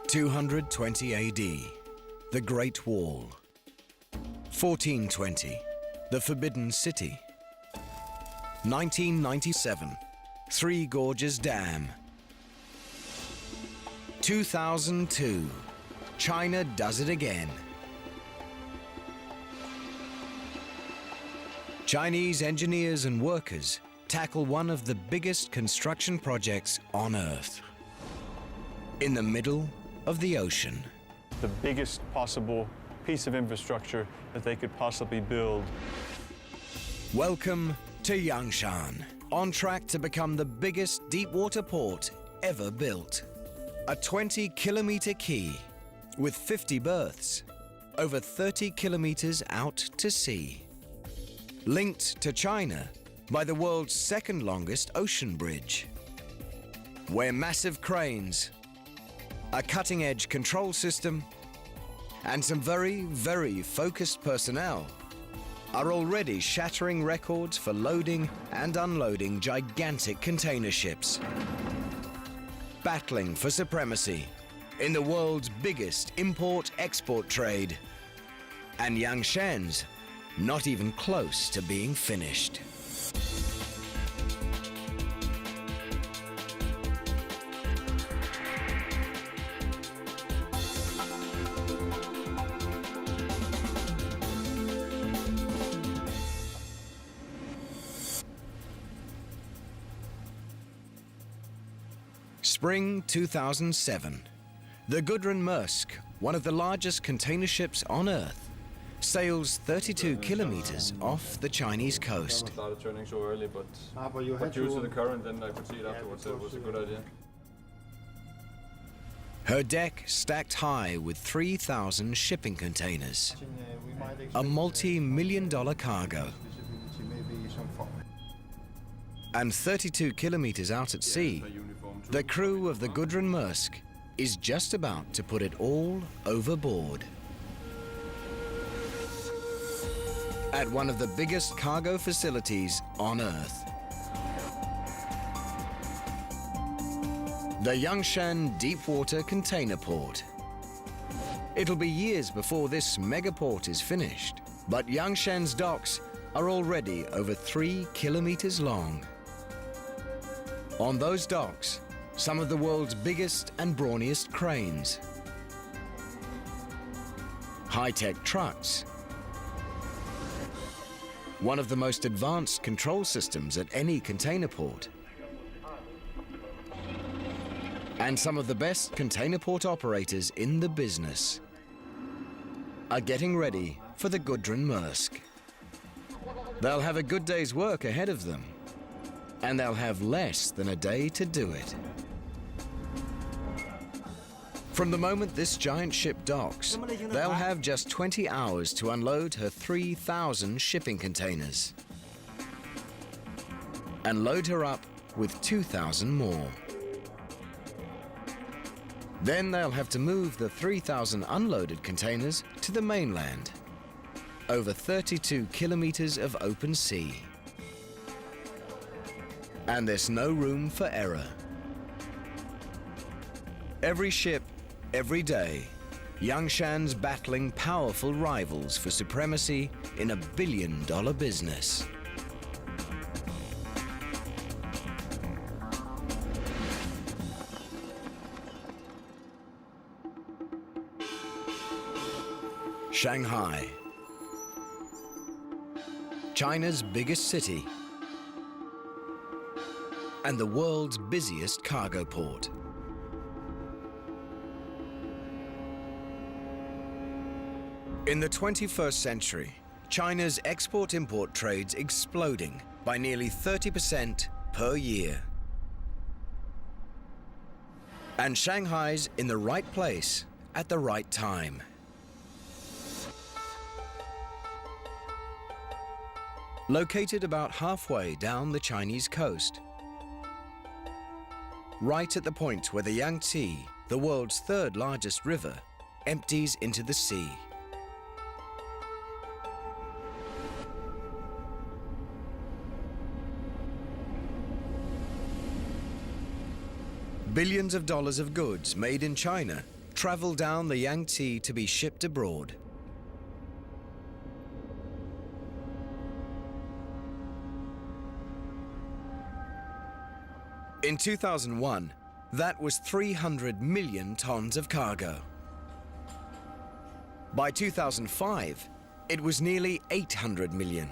220 AD, the Great Wall. 1420, the Forbidden City. 1997, Three Gorges Dam. 2002, China does it again. Chinese engineers and workers tackle one of the biggest construction projects on Earth. In the middle of the ocean. The biggest possible piece of infrastructure that they could possibly build. Welcome to Yangshan, on track to become the biggest deep-water port ever built. A 20-kilometer quay with 50 berths, over 30 kilometers out to sea. Linked to China by the world's second longest ocean bridge, where massive cranes, a cutting-edge control system, and some very, very focused personnel are already shattering records for loading and unloading gigantic container ships, battling for supremacy in the world's biggest import-export trade. And Yangshan's not even close to being finished. Spring 2007. The Gudrun Maersk, one of the largest container ships on Earth, sails 32 kilometers off the Chinese coast. I started turning so early, but due to the current, then I could see it afterwards. It was a good idea. Her deck stacked high with 3,000 shipping containers, a multi-million-dollar cargo. And 32 kilometers out at sea, the crew of the Gudrun Maersk is just about to put it all overboard. At one of the biggest cargo facilities on Earth. The Yangshan Deepwater Container Port. It'll be years before this megaport is finished, but Yangshan's docks are already over 3 kilometers long. On those docks, some of the world's biggest and brawniest cranes, high-tech trucks, one of the most advanced control systems at any container port, and some of the best container port operators in the business are getting ready for the Gudrun Maersk. They'll have a good day's work ahead of them, and they'll have less than a day to do it. From the moment this giant ship docks, they'll have just 20 hours to unload her 3,000 shipping containers and load her up with 2,000 more. Then they'll have to move the 3,000 unloaded containers to the mainland, over 32 kilometers of open sea. And there's no room for error. Every ship, every day, Yangshan's battling powerful rivals for supremacy in a billion-dollar business. Shanghai, China's biggest city and the world's busiest cargo port. In the 21st century, China's export-import trade's exploding by nearly 30% per year. And Shanghai's in the right place at the right time. Located about halfway down the Chinese coast, right at the point where the Yangtze, the world's third largest river, empties into the sea. Billions of dollars of goods made in China travel down the Yangtze to be shipped abroad. In 2001, that was 300 million tons of cargo. By 2005, it was nearly 800 million.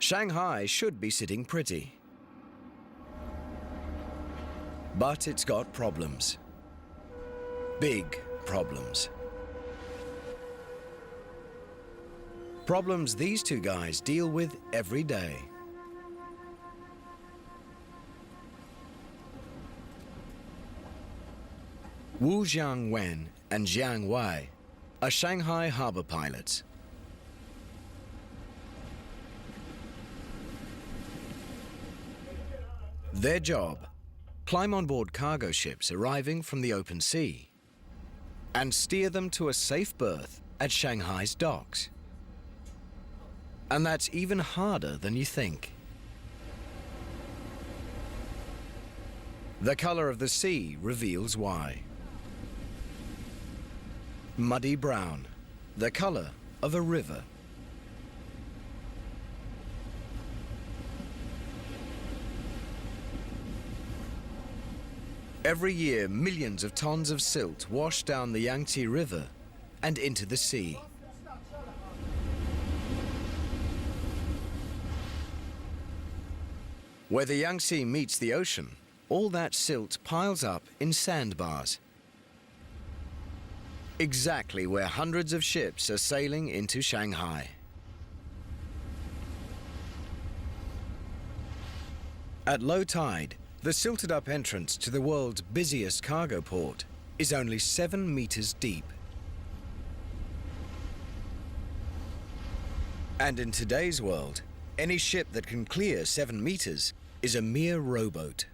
Shanghai should be sitting pretty. But it's got problems. Big problems. Problems these two guys deal with every day. Wu Jiangwen and Jiang Wei are Shanghai harbor pilots. Their job: climb on board cargo ships arriving from the open sea and steer them to a safe berth at Shanghai's docks. And that's even harder than you think. The color of the sea reveals why. Muddy brown, the color of a river. Every year, millions of tons of silt wash down the Yangtze River and into the sea. Where the Yangtze meets the ocean, all that silt piles up in sandbars. Exactly where hundreds of ships are sailing into Shanghai. At low tide, the silted-up entrance to the world's busiest cargo port is only 7 meters deep. And in today's world, any ship that can clear 7 meters is a mere rowboat.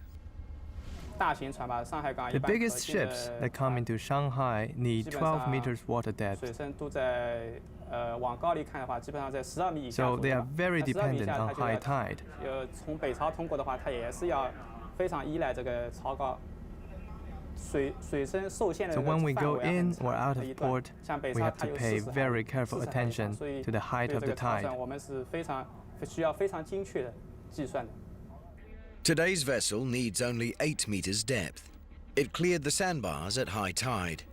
The biggest ships that come into Shanghai need 12 meters water depth. So they are very dependent on high tide. So when we go in or out of port, we have to pay very careful attention to the height of the tide. Today's vessel needs only 8 meters depth. It cleared the sandbars at high tide.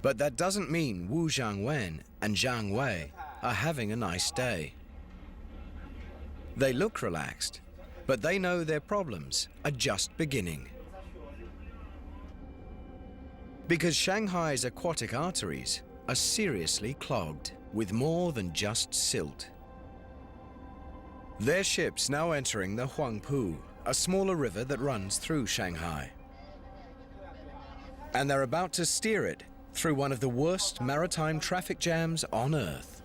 But that doesn't mean Wu Jiangwen and Jiang Wei are having a nice day. They look relaxed, but they know their problems are just beginning. Because Shanghai's aquatic arteries are seriously clogged with more than just silt. Their ship's now entering the Huangpu, a smaller river that runs through Shanghai. And they're about to steer it through one of the worst maritime traffic jams on Earth.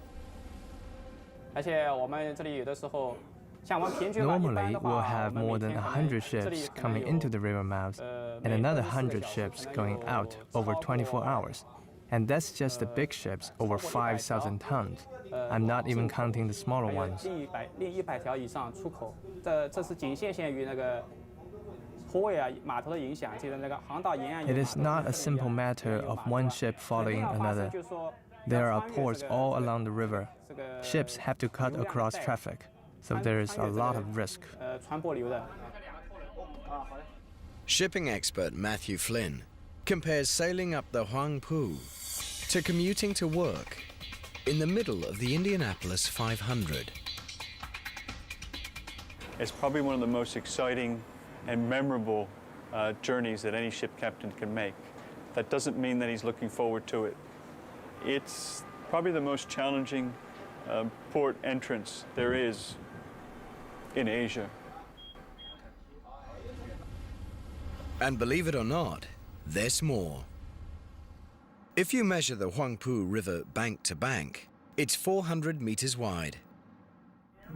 Normally, we'll have more than 100 ships coming into the river mouth and another 100 ships going out over 24 hours. And that's just the big ships over 5,000 tons. I'm not even counting the smaller ones. It is not a simple matter of one ship following another. There are ports all along the river. Ships have to cut across traffic, so there is a lot of risk. Shipping expert Matthew Flynn compares sailing up the Huangpu to commuting to work in the middle of the Indianapolis 500. It's probably one of the most exciting and memorable journeys that any ship captain can make. That doesn't mean that he's looking forward to it. It's probably the most challenging port entrance there is in Asia. And believe it or not, there's more. If you measure the Huangpu River bank to bank, it's 400 meters wide.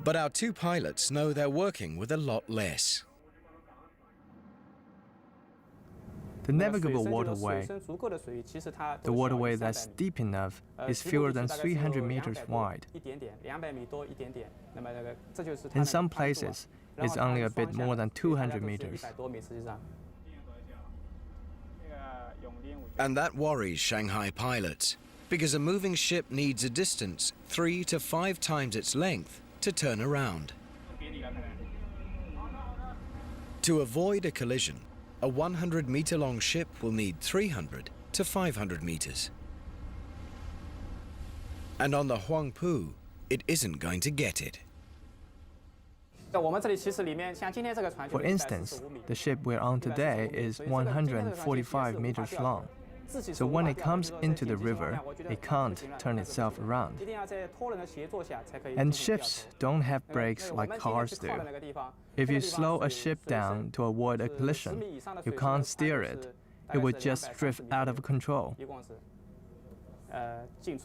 But our two pilots know they're working with a lot less. The navigable waterway, the waterway that's deep enough, is fewer than 300 meters wide. In some places, it's only a bit more than 200 meters. And that worries Shanghai pilots, because a moving ship needs a distance 3 to 5 times its length to turn around. To avoid a collision, a 100-meter-long ship will need 300 to 500 meters. And on the Huangpu, it isn't going to get it. For instance, the ship we're on today is 145 meters long. So when it comes into the river, it can't turn itself around. And ships don't have brakes like cars do. If you slow a ship down to avoid a collision, you can't steer it. It would just drift out of control.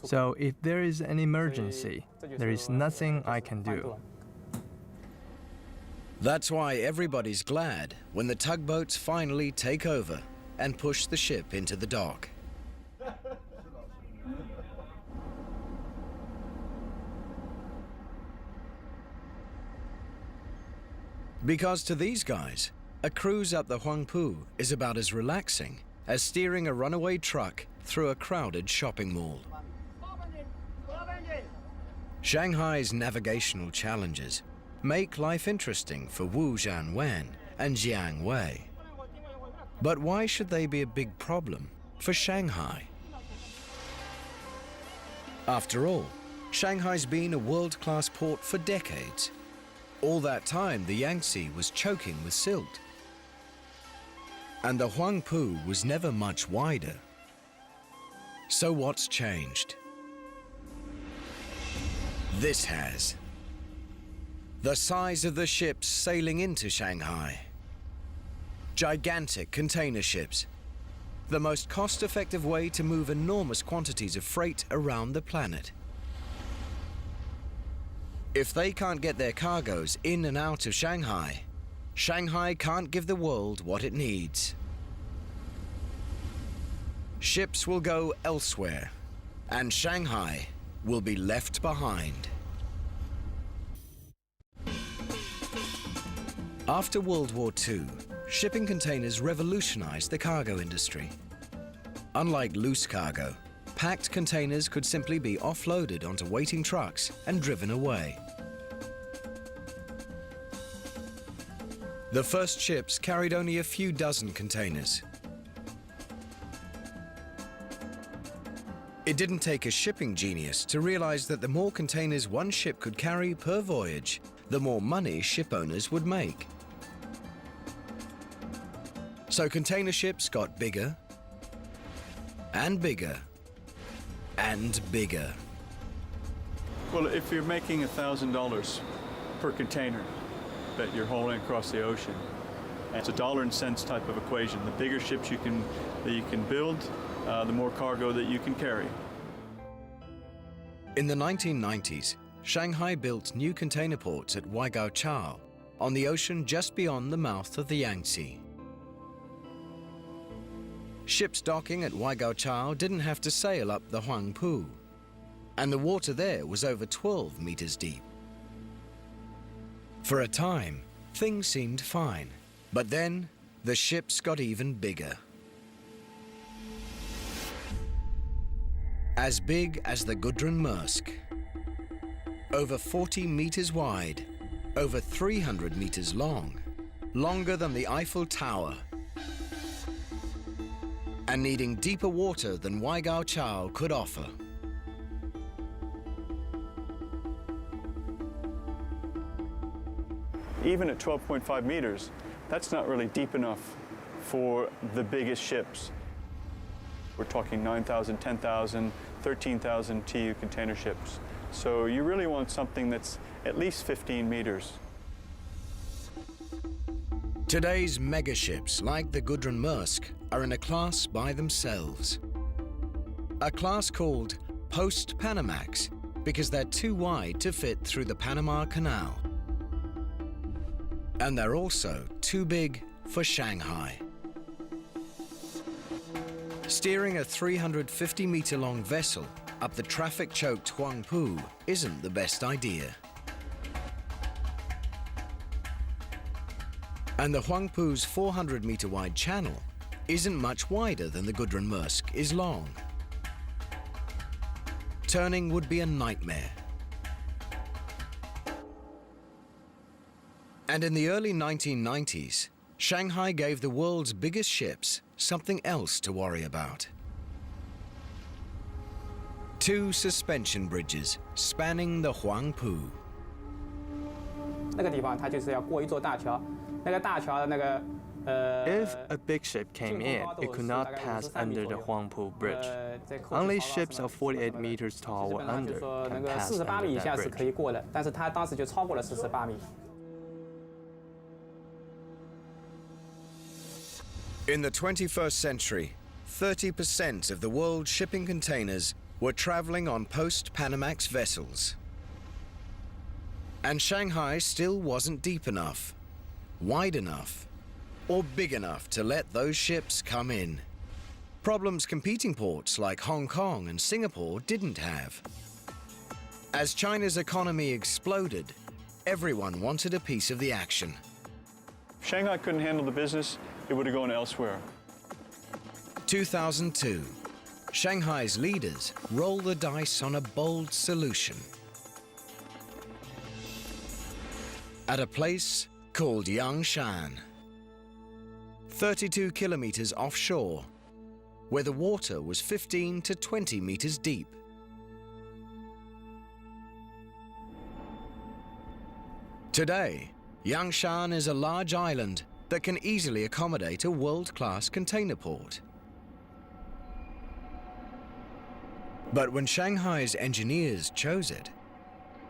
So if there is an emergency, there is nothing I can do. That's why everybody's glad when the tugboats finally take over and push the ship into the dock. Because to these guys, a cruise up the Huangpu is about as relaxing as steering a runaway truck through a crowded shopping mall. Shanghai's navigational challenges make life interesting for Wu Zhanwen and Jiang Wei. But why should they be a big problem for Shanghai? After all, Shanghai's been a world-class port for decades. All that time, the Yangtze was choking with silt. And the Huangpu was never much wider. So what's changed? This has. The size of the ships sailing into Shanghai. Gigantic container ships. The most cost-effective way to move enormous quantities of freight around the planet. If they can't get their cargoes in and out of Shanghai, Shanghai can't give the world what it needs. Ships will go elsewhere, and Shanghai will be left behind. After World War II, shipping containers revolutionized the cargo industry. Unlike loose cargo, packed containers could simply be offloaded onto waiting trucks and driven away. The first ships carried only a few dozen containers. It didn't take a shipping genius to realize that the more containers one ship could carry per voyage, the more money ship owners would make. So container ships got bigger and bigger and bigger. Well, if you're making $1,000 per container that you're hauling across the ocean, it's a dollar and cents type of equation. The bigger ships that you can build, the more cargo that you can carry. In the 1990s, Shanghai built new container ports at Waigaoqiao on the ocean just beyond the mouth of the Yangtze. Ships docking at Waigaoqiao didn't have to sail up the Huangpu, and the water there was over 12 meters deep. For a time, things seemed fine, but then the ships got even bigger. As big as the Gudrun Maersk, over 40 meters wide, over 300 meters long, longer than the Eiffel Tower, and needing deeper water than Waigaoqiao could offer. Even at 12.5 meters, that's not really deep enough for the biggest ships. We're talking 9,000, 10,000, 13,000 TEU container ships. So you really want something that's at least 15 meters. Today's megaships, like the Gudrun Maersk, are in a class by themselves. A class called Post-Panamax, because they're too wide to fit through the Panama Canal. And they're also too big for Shanghai. Steering a 350-meter-long vessel up the traffic-choked Huangpu isn't the best idea. And the Huangpu's 400-meter-wide channel isn't much wider than the Gudrun Maersk is long. Turning would be a nightmare. And in the early 1990s, Shanghai gave the world's biggest ships something else to worry about. 2 suspension bridges spanning the Huangpu. 那个地方它就是要过一座大桥，那个大桥的那个 If a big ship came in, it could not pass under the Huangpu Bridge. Only ships of 48 meters tall or under can pass 48 米以 under 下 that 是可以 bridge. 过的，但是它当时就超过了48米。In the 21st century, 30% of the world's shipping containers were traveling on post-Panamax vessels. And Shanghai still wasn't deep enough, wide enough, or big enough to let those ships come in. Problems competing ports like Hong Kong and Singapore didn't have. As China's economy exploded, everyone wanted a piece of the action. Shanghai couldn't handle the business, it would have gone elsewhere. 2002, Shanghai's leaders roll the dice on a bold solution. At a place called Yangshan, 32 kilometers offshore, where the water was 15 to 20 meters deep. Today, Yangshan is a large island that can easily accommodate a world-class container port. But when Shanghai's engineers chose it,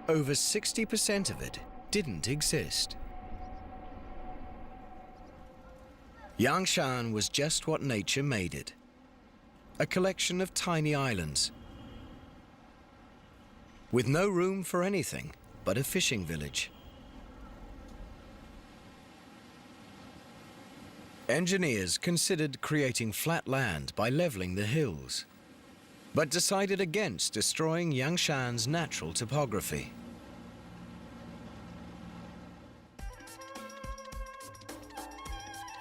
over 60% of it didn't exist. Yangshan was just what nature made it, a collection of tiny islands, with no room for anything but a fishing village. Engineers considered creating flat land by leveling the hills, but decided against destroying Yangshan's natural topography.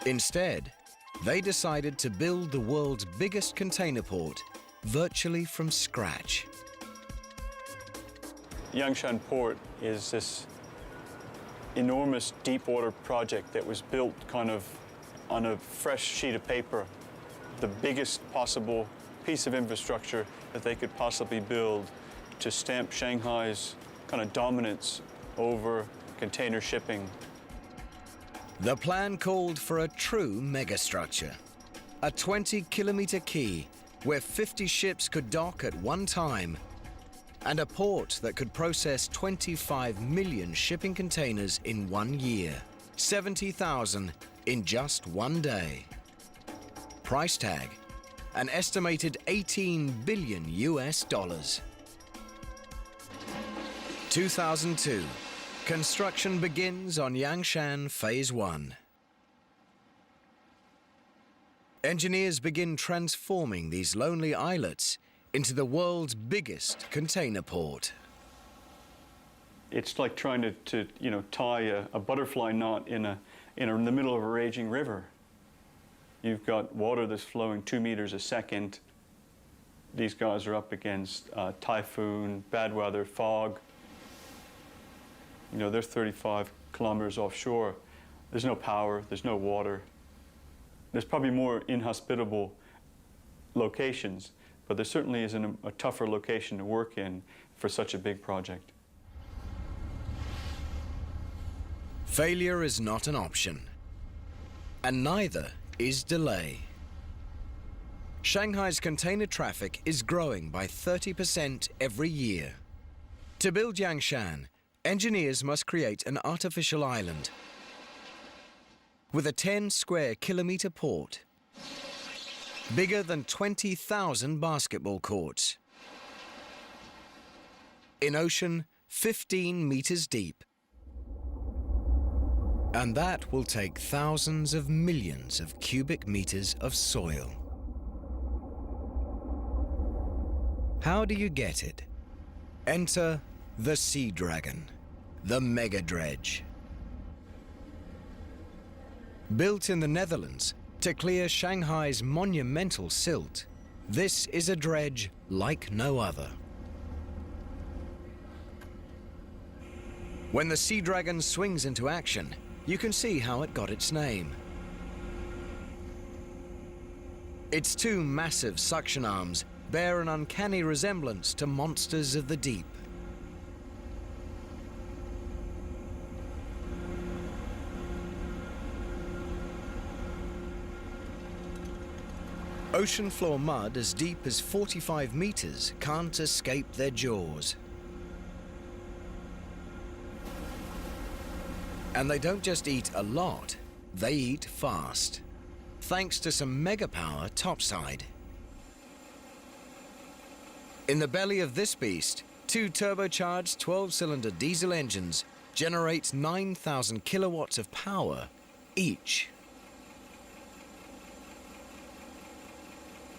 Instead, they decided to build the world's biggest container port virtually from scratch. Yangshan Port is this enormous deep water project that was built kind of on a fresh sheet of paper, the biggest possible piece of infrastructure that they could possibly build to stamp Shanghai's kind of dominance over container shipping. The plan called for a true megastructure, a 20-kilometer quay where 50 ships could dock at one time, and a port that could process 25 million shipping containers in 1 year, 70,000 in just one day. Price tag, an estimated $18 billion. 2002, construction begins on Yangshan Phase 1. Engineers begin transforming these lonely islets into the world's biggest container port. It's like trying to tie a butterfly knot in the middle of a raging river. You've got water that's flowing 2 meters a second. These guys are up against typhoon, bad weather, fog. They're 35 kilometers offshore. There's no power, there's no water. There's probably more inhospitable locations, but there certainly isn't a tougher location to work in for such a big project. Failure is not an option, and neither is delay. Shanghai's container traffic is growing by 30% every year. To build Yangshan, engineers must create an artificial island with a 10-square-kilometer port, bigger than 20,000 basketball courts, in ocean 15 meters deep. And that will take thousands of millions of cubic meters of soil. How do you get it? Enter the Sea Dragon, the mega dredge. Built in the Netherlands to clear Shanghai's monumental silt, this is a dredge like no other. When the Sea Dragon swings into action, you can see how it got its name. Its two massive suction arms bear an uncanny resemblance to monsters of the deep. Ocean floor mud as deep as 45 meters can't escape their jaws. And they don't just eat a lot, they eat fast, thanks to some mega power topside. In the belly of this beast, two turbocharged 12-cylinder diesel engines generate 9,000 kilowatts of power each.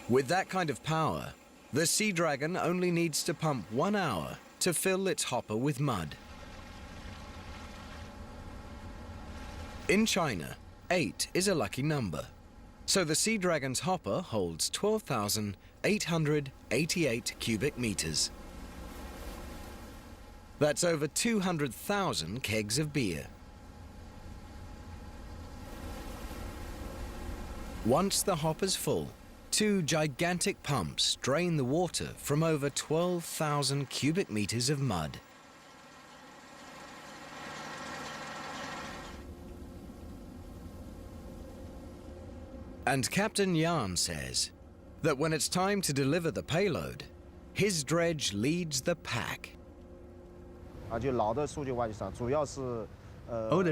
With that kind of power, the Sea Dragon only needs to pump 1 hour to fill its hopper with mud. In China, 8 is a lucky number, so the Sea Dragon's hopper holds 12,888 cubic meters. That's over 200,000 kegs of beer. Once the hopper's full, two gigantic pumps drain the water from over 12,000 cubic meters of mud. And Captain Yan says that when it's time to deliver the payload, his dredge leads the pack. Older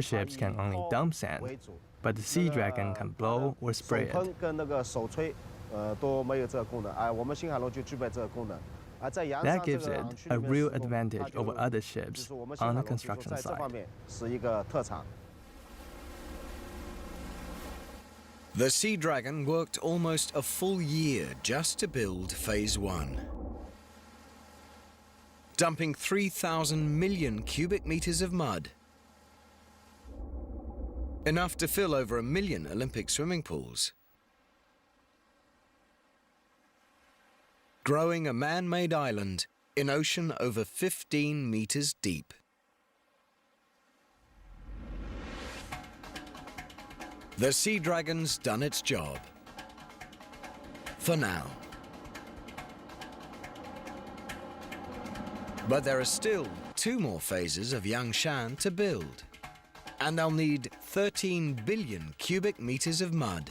ships can only dump sand, but the Sea Dragon can blow or spray it. That gives it a real advantage over other ships on the construction site. The Sea Dragon worked almost a full year just to build Phase 1. Dumping 3,000 million cubic meters of mud. Enough to fill over 1 million Olympic swimming pools. Growing a man-made island in ocean over 15 meters deep. The Sea Dragon's done its job. For now. But there are still 2 more phases of Yangshan to build. And they'll need 13 billion cubic meters of mud.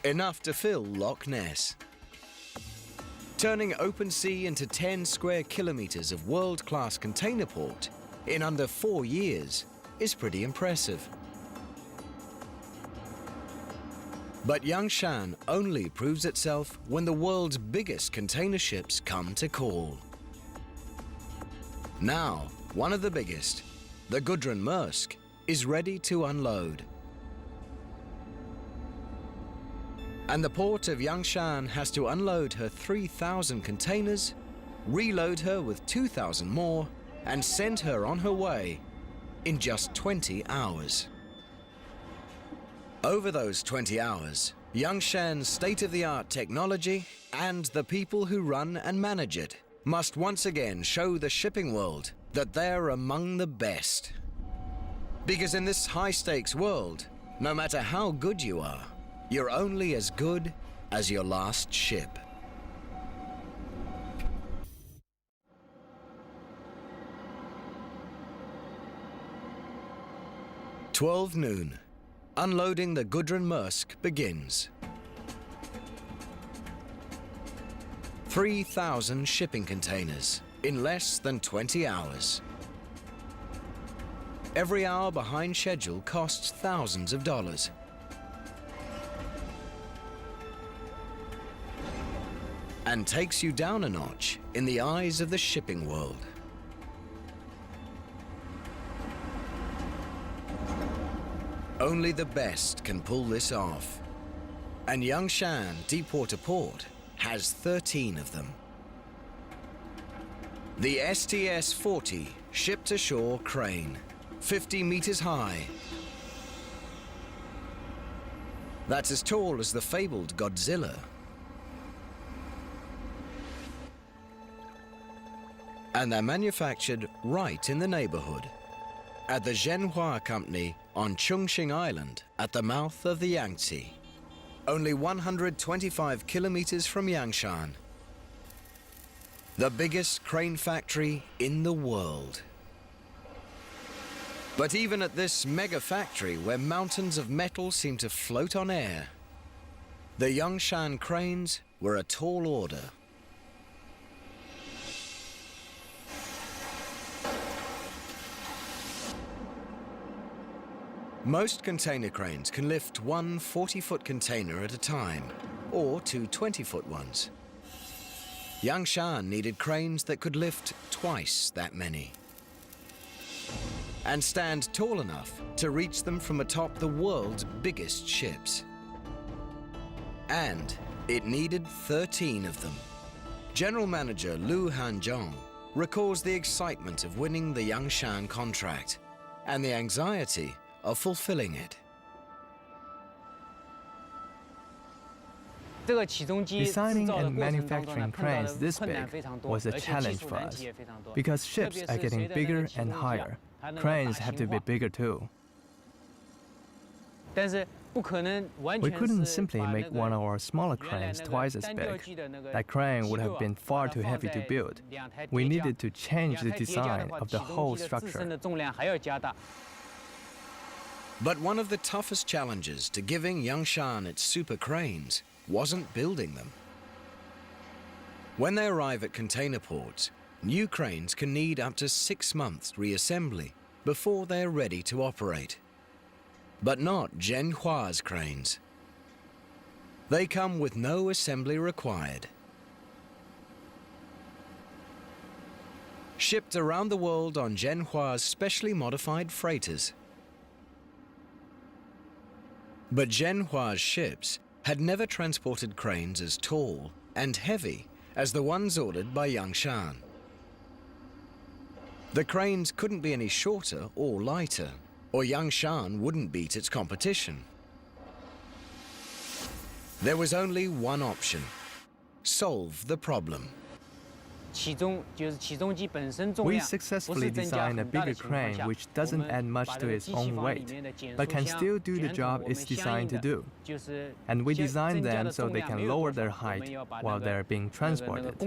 Enough to fill Loch Ness. Turning open sea into 10 square kilometers of world-class container port in under 4 years is pretty impressive. But Yangshan only proves itself when the world's biggest container ships come to call. Now, one of the biggest, the Gudrun Maersk, is ready to unload. And the port of Yangshan has to unload her 3,000 containers, reload her with 2,000 more, and send her on her way in just 20 hours. Over those 20 hours, Yangshan's state-of-the-art technology and the people who run and manage it must once again show the shipping world that they're among the best. Because in this high-stakes world, no matter how good you are, you're only as good as your last ship. noon. Unloading the Gudrun Maersk begins. 3,000 shipping containers in less than 20 hours. Every hour behind schedule costs thousands of dollars. And takes you down a notch in the eyes of the shipping world. Only the best can pull this off. And Yangshan Deepwater Port has 13 of them. The STS-40 ship-to-shore crane, 50 meters high. That's as tall as the fabled Godzilla. And they're manufactured right in the neighborhood, at the Zhenhua Company on Chongqing Island at the mouth of the Yangtze, only 125 kilometers from Yangshan, the biggest crane factory in the world. But even at this mega factory where mountains of metal seem to float on air, the Yangshan cranes were a tall order. Most container cranes can lift one 40-foot container at a time, or two 20-foot ones. Yangshan needed cranes that could lift twice that many, and stand tall enough to reach them from atop the world's biggest ships. And it needed 13 of them. General Manager Lu Hanzhong recalls the excitement of winning the Yangshan contract and the anxiety of fulfilling it. Designing and manufacturing cranes this big was a challenge for us, because ships are getting bigger and higher. Cranes have to be bigger too. We couldn't simply make one of our smaller cranes twice as big. That crane would have been far too heavy to build. We needed to change the design of the whole structure. But one of the toughest challenges to giving Yangshan its super cranes wasn't building them. When they arrive at container ports, new cranes can need up to 6 months reassembly before they are ready to operate. But not Zhenhua's cranes. They come with no assembly required. Shipped around the world on Zhenhua's specially modified freighters. But Zhenhua's ships had never transported cranes as tall and heavy as the ones ordered by Yangshan. The cranes couldn't be any shorter or lighter, or Yangshan wouldn't beat its competition. There was only one option: solve the problem. We successfully designed a bigger crane which doesn't add much to its own weight, but can still do the job it's designed to do. And we designed them so they can lower their height while they're being transported.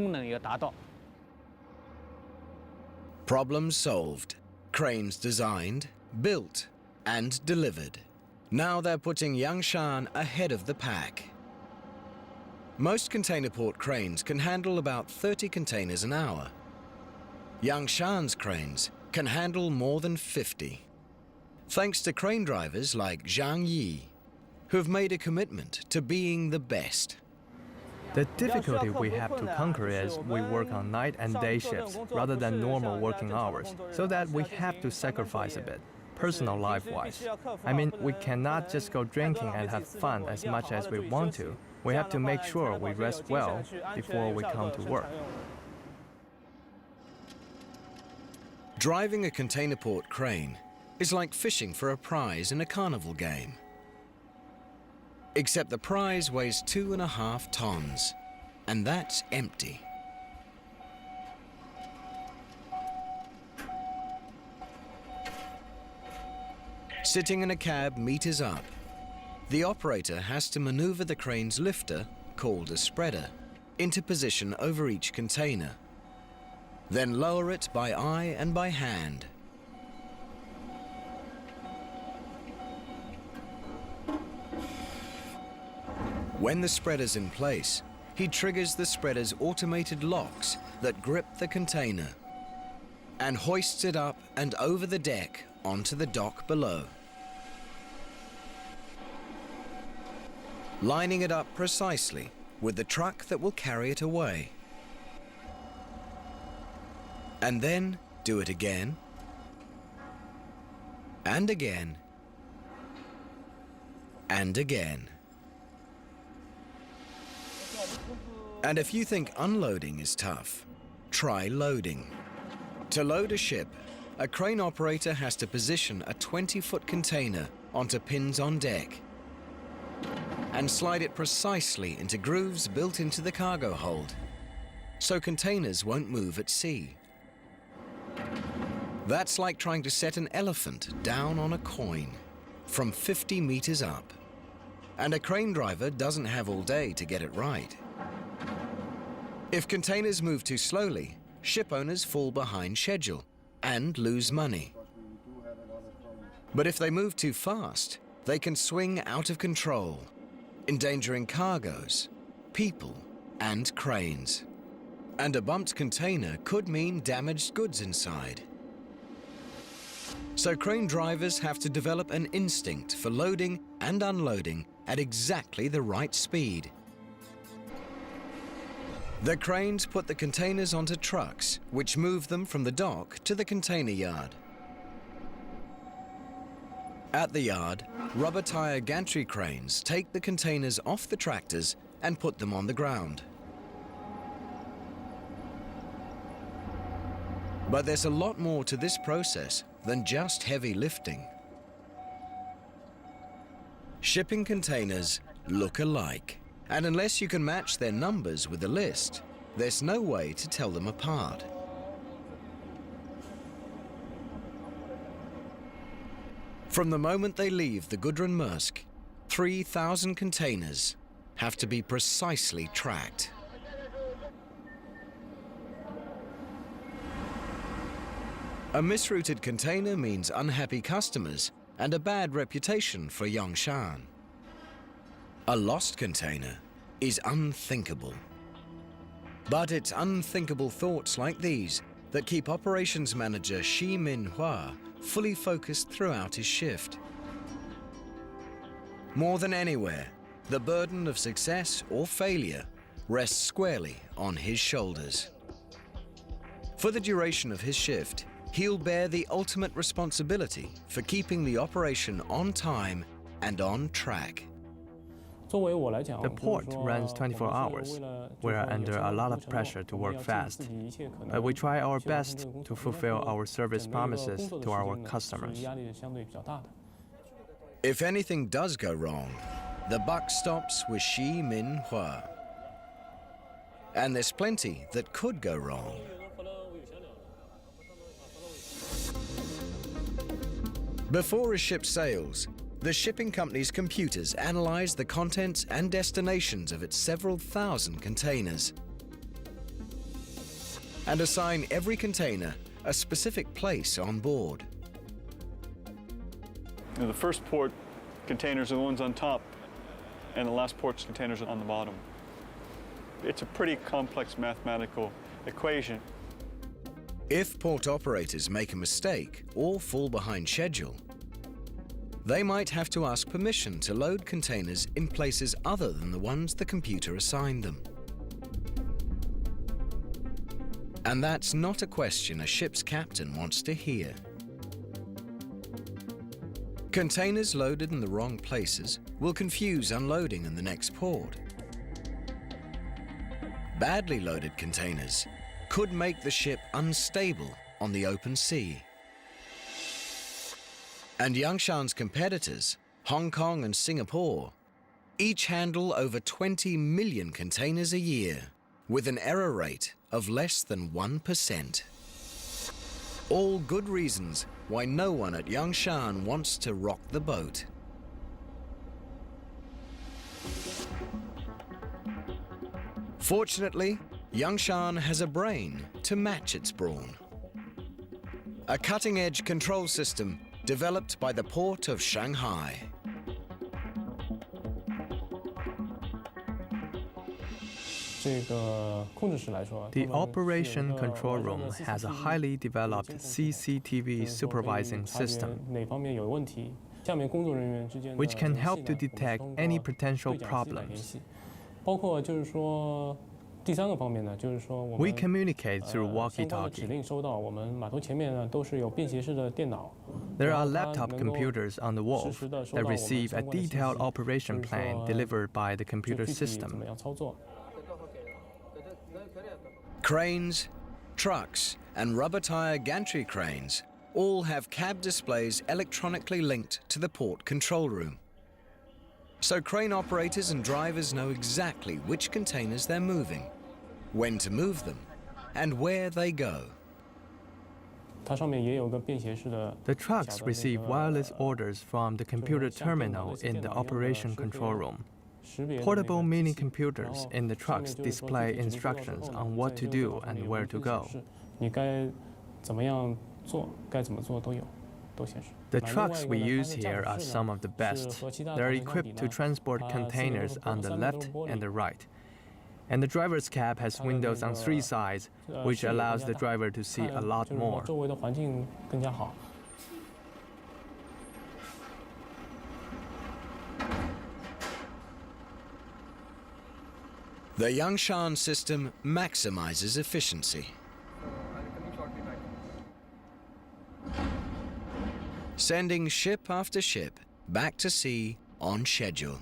Problem solved. Cranes designed, built, and delivered. Now they're putting Yangshan ahead of the pack. Most container port cranes can handle about 30 containers an hour. Yangshan's cranes can handle more than 50, thanks to crane drivers like Zhang Yi, who've made a commitment to being the best. The difficulty we have to conquer is we work on night and day shifts rather than normal working hours, so that we have to sacrifice a bit, personal life-wise. I mean, we cannot just go drinking and have fun as much as we want to. We have to make sure we rest well before we come to work. Driving a container port crane is like fishing for a prize in a carnival game. Except the prize weighs 2.5 tons, and that's empty. Sitting in a cab meters up, the operator has to maneuver the crane's lifter, called a spreader, into position over each container, then lower it by eye and by hand. When the spreader's in place, he triggers the spreader's automated locks that grip the container and hoists it up and over the deck onto the dock below, lining it up precisely with the truck that will carry it away. And then do it again, and again, and again. And if you think unloading is tough, try loading. To load a ship, a crane operator has to position a 20-foot container onto pins on deck and slide it precisely into grooves built into the cargo hold, so containers won't move at sea. That's like trying to set an elephant down on a coin from 50 meters up. And a crane driver doesn't have all day to get it right. If containers move too slowly, ship owners fall behind schedule and lose money. But if they move too fast, they can swing out of control, endangering cargoes, people, and cranes. And a bumped container could mean damaged goods inside. So crane drivers have to develop an instinct for loading and unloading at exactly the right speed. The cranes put the containers onto trucks, which move them from the dock to the container yard. At the yard, rubber tire gantry cranes take the containers off the tractors and put them on the ground. But there's a lot more to this process than just heavy lifting. Shipping containers look alike, and unless you can match their numbers with the list, there's no way to tell them apart. From the moment they leave the Gudrun Maersk, 3,000 containers have to be precisely tracked. A misrouted container means unhappy customers and a bad reputation for Yangshan. A lost container is unthinkable. But it's unthinkable thoughts like these that keep operations manager Shi Minhua fully focused throughout his shift. More than anywhere, the burden of success or failure rests squarely on his shoulders. For the duration of his shift, he'll bear the ultimate responsibility for keeping the operation on time and on track. The port runs 24 hours. We are under a lot of pressure to work fast, but we try our best to fulfill our service promises to our customers. If anything does go wrong, the buck stops with Shi Minhua. And there's plenty that could go wrong. Before a ship sails, the shipping company's computers analyze the contents and destinations of its several thousand containers and assign every container a specific place on board. The first port containers are the ones on top, and the last port's containers are on the bottom. It's a pretty complex mathematical equation. If port operators make a mistake or fall behind schedule, they might have to ask permission to load containers in places other than the ones the computer assigned them. And that's not a question a ship's captain wants to hear. Containers loaded in the wrong places will confuse unloading in the next port. Badly loaded containers could make the ship unstable on the open sea. And Yangshan's competitors, Hong Kong and Singapore, each handle over 20 million containers a year with an error rate of less than 1%. All good reasons why no one at Yangshan wants to rock the boat. Fortunately, Yangshan has a brain to match its brawn. A cutting-edge control system developed by the port of Shanghai. The operation control room has a highly developed CCTV supervising system, which can help to detect any potential problems. We communicate through walkie-talkie. There are laptop computers on the wharf that receive a detailed operation plan delivered by the computer system. Cranes, trucks, and rubber tire gantry cranes all have cab displays electronically linked to the port control room. So crane operators and drivers know exactly which containers they're moving, when to move them, and where they go. The trucks receive wireless orders from the computer terminal in the operation control room. Portable mini computers in the trucks display instructions on what to do and where to go. The trucks we use here are some of the best. They're equipped to transport containers on the left and the right. And the driver's cab has windows on 3 sides, which allows the driver to see a lot more. The Yangshan system maximizes efficiency. Sending ship after ship back to sea on schedule.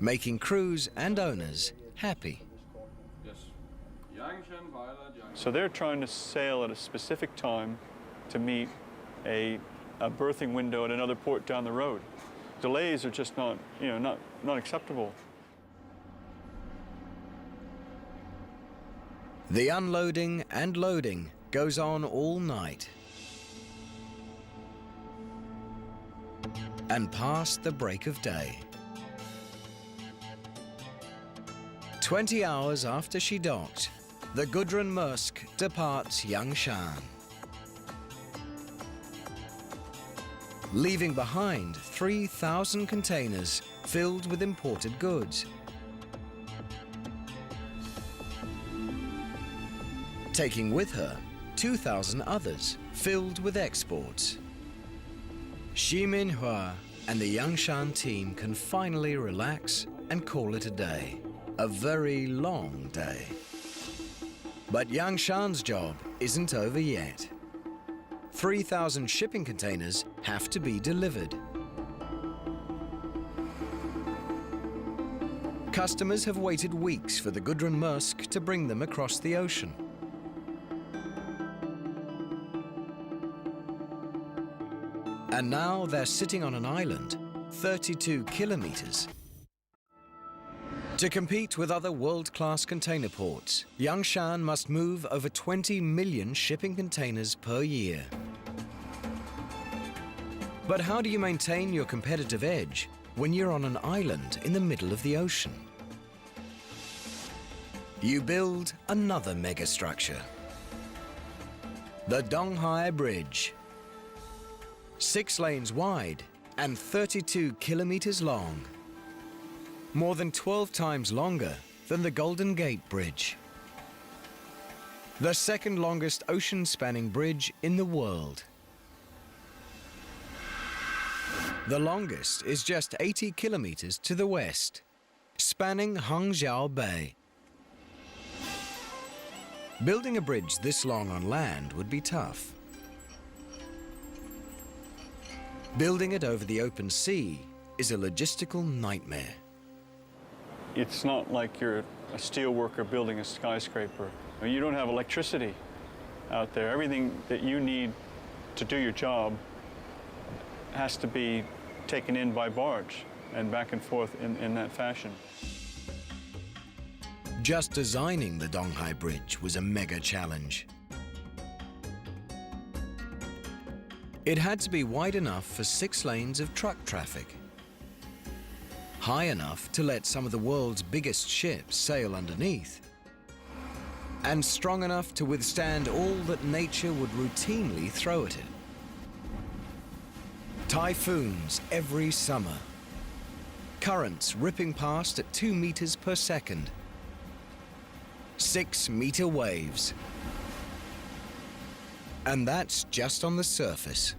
Making crews and owners happy. So they're trying to sail at a specific time to meet a berthing window at another port down the road. Delays are just not acceptable. The unloading and loading goes on all night. And past the break of day. 20 hours after she docked, the Gudrun Maersk departs Yangshan, leaving behind 3,000 containers filled with imported goods. Taking with her 2,000 others filled with exports. Xi Minhua and the Yangshan team can finally relax and call it a day. A very long day. But Yangshan's job isn't over yet. 3,000 shipping containers have to be delivered. Customers have waited weeks for the Gudrun Maersk to bring them across the ocean. And now they're sitting on an island, 32 kilometers. To compete with other world-class container ports, Yangshan must move over 20 million shipping containers per year. But how do you maintain your competitive edge when you're on an island in the middle of the ocean? You build another megastructure. The Donghai Bridge. 6 lanes wide and 32 kilometers long. More than 12 times longer than the Golden Gate Bridge. The second longest ocean-spanning bridge in the world. The longest is just 80 kilometers to the west, spanning Hangzhou Bay. Building a bridge this long on land would be tough. Building it over the open sea is a logistical nightmare. It's not like you're a steel worker building a skyscraper. You don't have electricity out there. Everything that you need to do your job has to be taken in by barge and back and forth in that fashion. Just designing the Donghai Bridge was a mega challenge. It had to be wide enough for 6 lanes of truck traffic, high enough to let some of the world's biggest ships sail underneath, and strong enough to withstand all that nature would routinely throw at it. Typhoons every summer, currents ripping past at 2 meters per second, 6-meter waves. And that's just on the surface.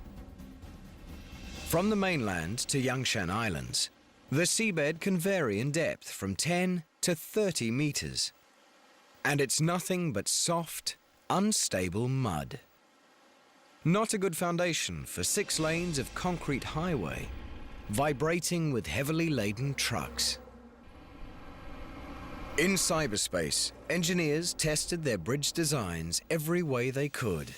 From the mainland to Yangshan Islands, the seabed can vary in depth from 10 to 30 meters. And it's nothing but soft, unstable mud. Not a good foundation for 6 lanes of concrete highway, vibrating with heavily laden trucks. In cyberspace, engineers tested their bridge designs every way they could.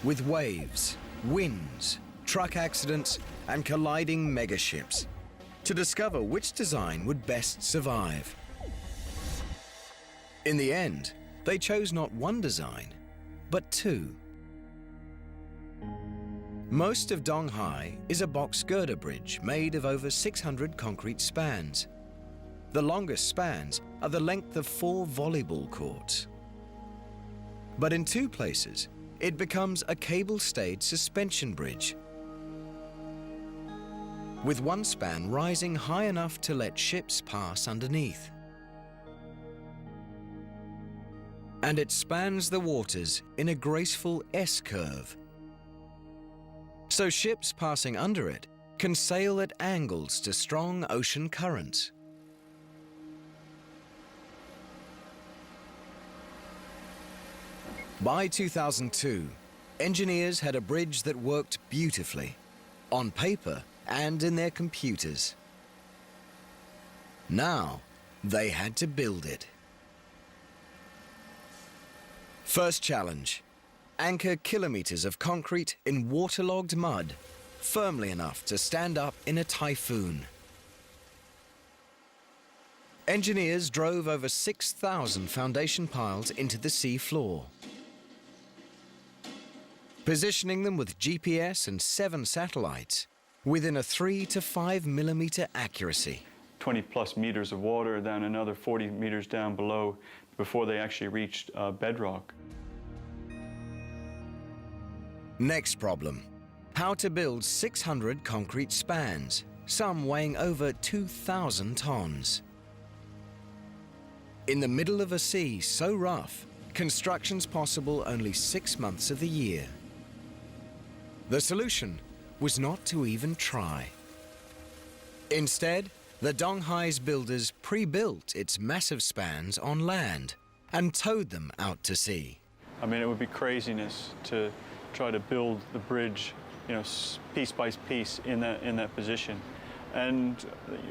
With waves, winds, truck accidents, and colliding megaships, to discover which design would best survive. In the end, they chose not one design, but two. Most of Donghai is a box girder bridge made of over 600 concrete spans. The longest spans are the length of 4 volleyball courts. But in 2 places, it becomes a cable-stayed suspension bridge, with one span rising high enough to let ships pass underneath. And it spans the waters in a graceful S-curve, so ships passing under it can sail at angles to strong ocean currents. By 2002, engineers had a bridge that worked beautifully, on paper and in their computers. Now, they had to build it. First challenge: anchor kilometers of concrete in waterlogged mud, firmly enough to stand up in a typhoon. Engineers drove over 6,000 foundation piles into the sea floor, positioning them with GPS and 7 satellites within a 3 to 5 millimeter accuracy. 20 plus meters of water, then another 40 meters down below before they actually reached bedrock. Next problem: how to build 600 concrete spans, some weighing over 2,000 tons. In the middle of a sea so rough, construction's possible only 6 months of the year. The solution was not to even try. Instead, the Donghai's builders pre-built its massive spans on land and towed them out to sea. I mean, it would be craziness to try to build the bridge, piece by piece in that position. And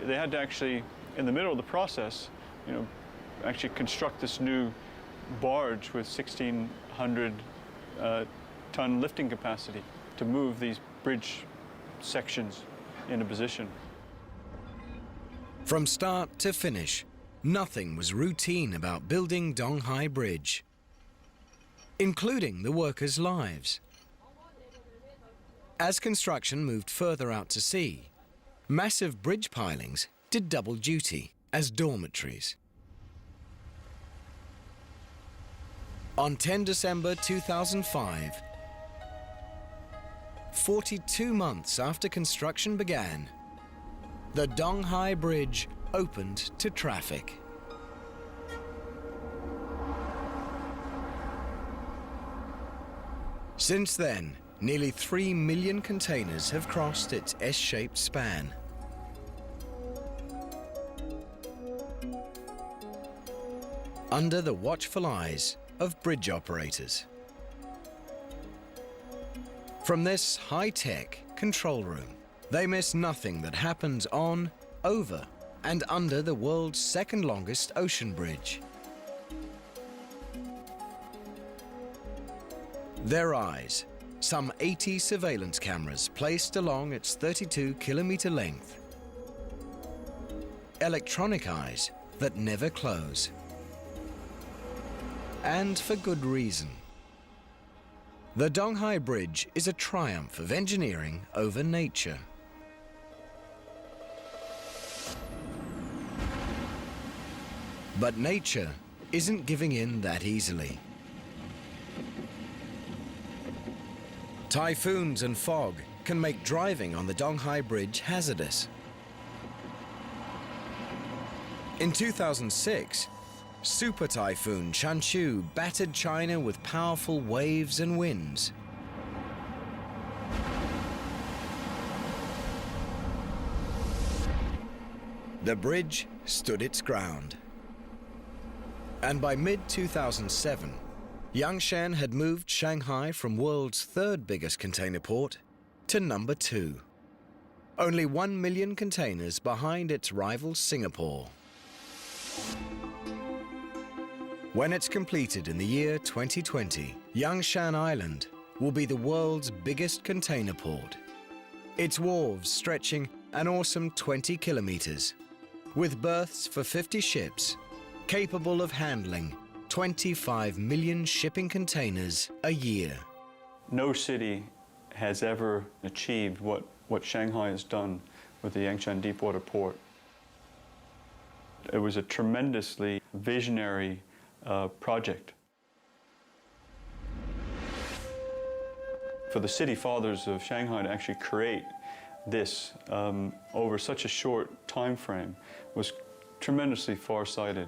they had to actually, in the middle of the process, actually construct this new barge with 1,600 ton lifting capacity to move these bridge sections into position. From start to finish, nothing was routine about building Donghai Bridge, including the workers' lives. As construction moved further out to sea, massive bridge pilings did double duty as dormitories. On 10 December 2005, 42 months after construction began, the Donghai Bridge opened to traffic. Since then, nearly 3 million containers have crossed its S-shaped span. Under the watchful eyes of bridge operators. From this high-tech control room, they miss nothing that happens on, over, and under the world's second longest ocean bridge. Their eyes, some 80 surveillance cameras placed along its 32-kilometer length. Electronic eyes that never close. And for good reason. The Donghai Bridge is a triumph of engineering over nature. But nature isn't giving in that easily. Typhoons and fog can make driving on the Donghai Bridge hazardous. In 2006, Super Typhoon Chanshu battered China with powerful waves and winds. The bridge stood its ground. And by mid-2007, Yangshan had moved Shanghai from world's 3rd biggest container port to number 2. Only 1 million containers behind its rival Singapore. When it's completed in the year 2020, Yangshan Island will be the world's biggest container port. Its wharves stretching an awesome 20 kilometers, with berths for 50 ships, capable of handling 25 million shipping containers a year. No city has ever achieved what Shanghai has done with the Yangshan Deepwater Port. It was a tremendously visionary project. For the city fathers of Shanghai to actually create this over such a short time frame was tremendously far-sighted.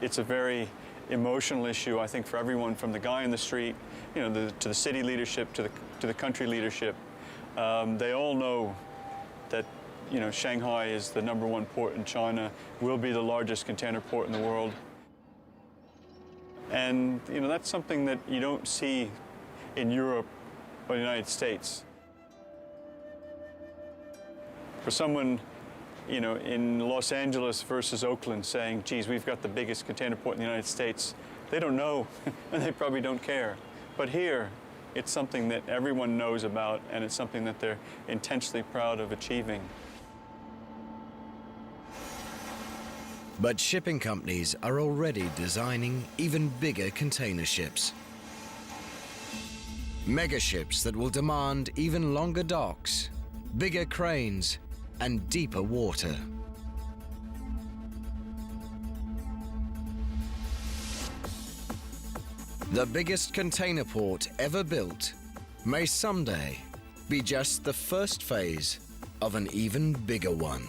It's a very emotional issue, I think, for everyone, from the guy in the street, to the city leadership, to the country leadership. They all know that Shanghai is the #1 port in China, will be the largest container port in the world. And that's something that you don't see in Europe or the United States. For someone, in Los Angeles versus Oakland saying, geez, we've got the biggest container port in the United States, they don't know, and they probably don't care. But here, it's something that everyone knows about, and it's something that they're intensely proud of achieving. But shipping companies are already designing even bigger container ships. Mega ships that will demand even longer docks, bigger cranes, and deeper water. The biggest container port ever built may someday be just the first phase of an even bigger one.